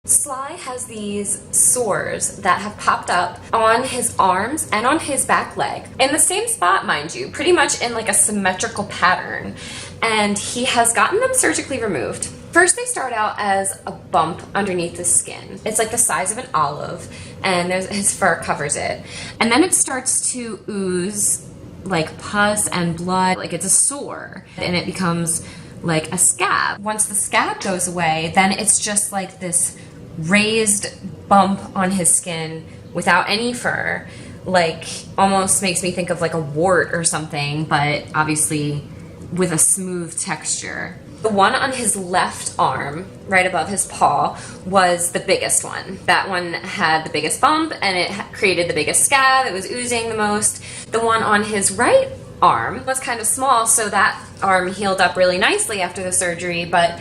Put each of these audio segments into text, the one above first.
Sly has these sores that have popped up on his arms and on his back leg. In the same spot, mind you, pretty much in like a symmetrical pattern. And he has gotten them surgically removed. First, they start out as a bump underneath the skin. It's like the size of an olive, and his fur covers it. And then it starts to ooze like pus and blood, like it's a sore, and it becomes like a scab. Once the scab goes away, then it's just like this raised bump on his skin without any fur, like almost makes me think of like a wart or something, but obviously with a smooth texture. The one on his left arm, right above his paw, was the biggest one. That one had the biggest bump and it created the biggest scab. It was oozing the most. The one on his right arm was kind of small, so that arm healed up really nicely after the surgery, but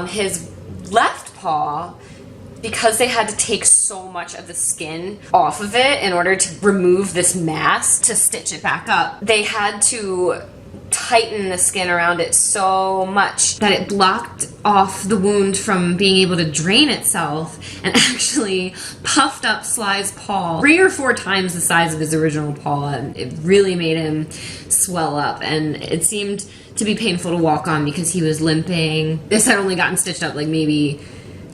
his left paw, because they had to take so much of the skin off of it in order to remove this mass to stitch it back up, they had to tighten the skin around it so much that it blocked off the wound from being able to drain itself and actually puffed up Sly's paw 3 or 4 times the size of his original paw, and it really made him swell up, and it seemed to be painful to walk on because he was limping. This had only gotten stitched up like maybe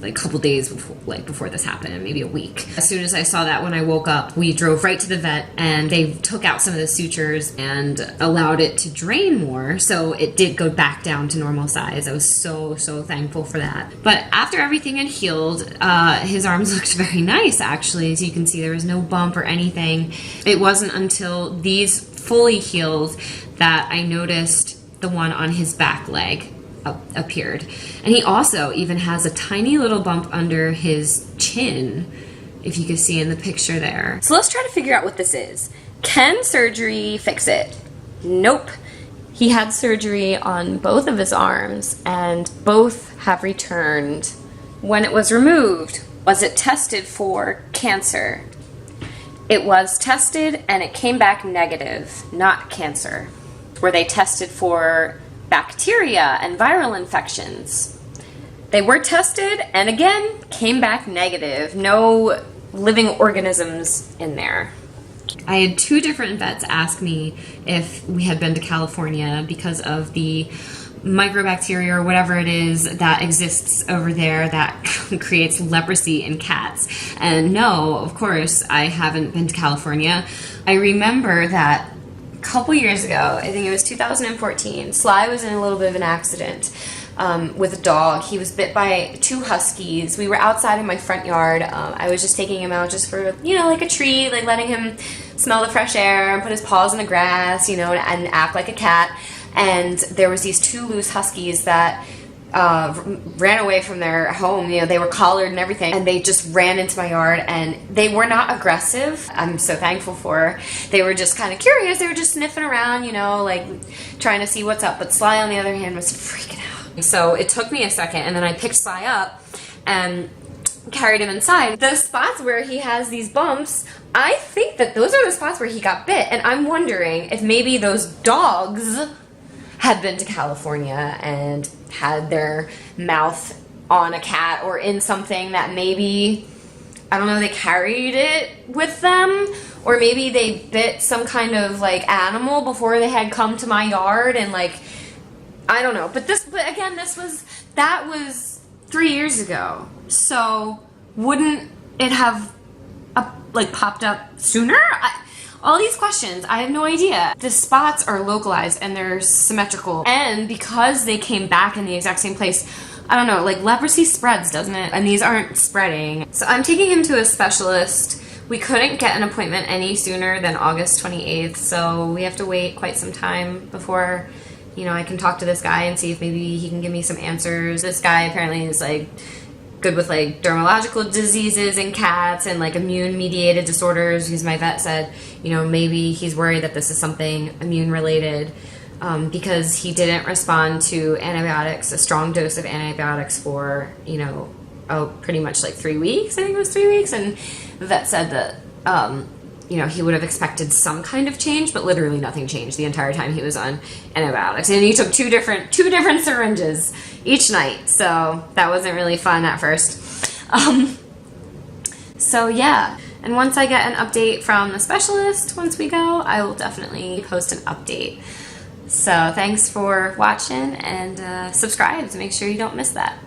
a couple days before this happened, maybe a week. As soon as I saw that when I woke up, we drove right to the vet and they took out some of the sutures and allowed it to drain more, so it did go back down to normal size. I was so thankful for that. But after everything had healed, his arms looked very nice actually. As you can see, there was no bump or anything. It wasn't until these fully healed that I noticed the one on his back leg appeared. And he also even has a tiny little bump under his chin, if you can see in the picture there. So let's try to figure out what this is. Can surgery fix it? Nope. He had surgery on both of his arms and both have returned. When it was removed, was it tested for cancer? It was tested and it came back negative, not cancer. Were they tested for bacteria and viral infections? They were tested and again came back negative. No living organisms in there. I had 2 different vets ask me if we had been to California because of the microbacteria or whatever it is that exists over there that creates leprosy in cats. And no, of course, I haven't been to California. I remember that couple years ago, I think it was 2014, Sly was in a little bit of an accident with a dog. He was bit by 2 huskies. We were outside in my front yard. I was just taking him out just for, like a treat, like letting him smell the fresh air and put his paws in the grass, and act like a cat. And there was these 2 loose huskies that ran away from their home. They were collared and everything, and they just ran into my yard, and they were not aggressive. I'm so thankful for. They were just kind of curious. They were just sniffing around, like trying to see what's up. But Sly, on the other hand, was freaking out. So it took me a second, and then I picked Sly up and carried him inside. The spots where he has these bumps, I think that those are the spots where he got bit, and I'm wondering if maybe those dogs had been to California and had their mouth on a cat or in something that maybe, I don't know, they carried it with them, or maybe they bit some kind of like animal before they had come to my yard, and like, I don't know. But again, that was 3 years ago. So wouldn't it have popped up sooner? All these questions, I have no idea. The spots are localized and they're symmetrical. And because they came back in the exact same place, I don't know, like leprosy spreads, doesn't it? And these aren't spreading. So I'm taking him to a specialist. We couldn't get an appointment any sooner than August 28th, so we have to wait quite some time before, I can talk to this guy and see if maybe he can give me some answers. This guy apparently is good with dermatological diseases in cats and immune mediated disorders, because my vet said, maybe he's worried that this is something immune related, because he didn't respond to antibiotics, a strong dose of antibiotics for, pretty much 3 weeks. I think it was 3 weeks. And the vet said that, he would have expected some kind of change, but literally nothing changed the entire time he was on antibiotics. And he took two different syringes each night, so that wasn't really fun at first. So yeah, and once I get an update from the specialist, once we go, I will definitely post an update. So thanks for watching, and subscribe to make sure you don't miss that.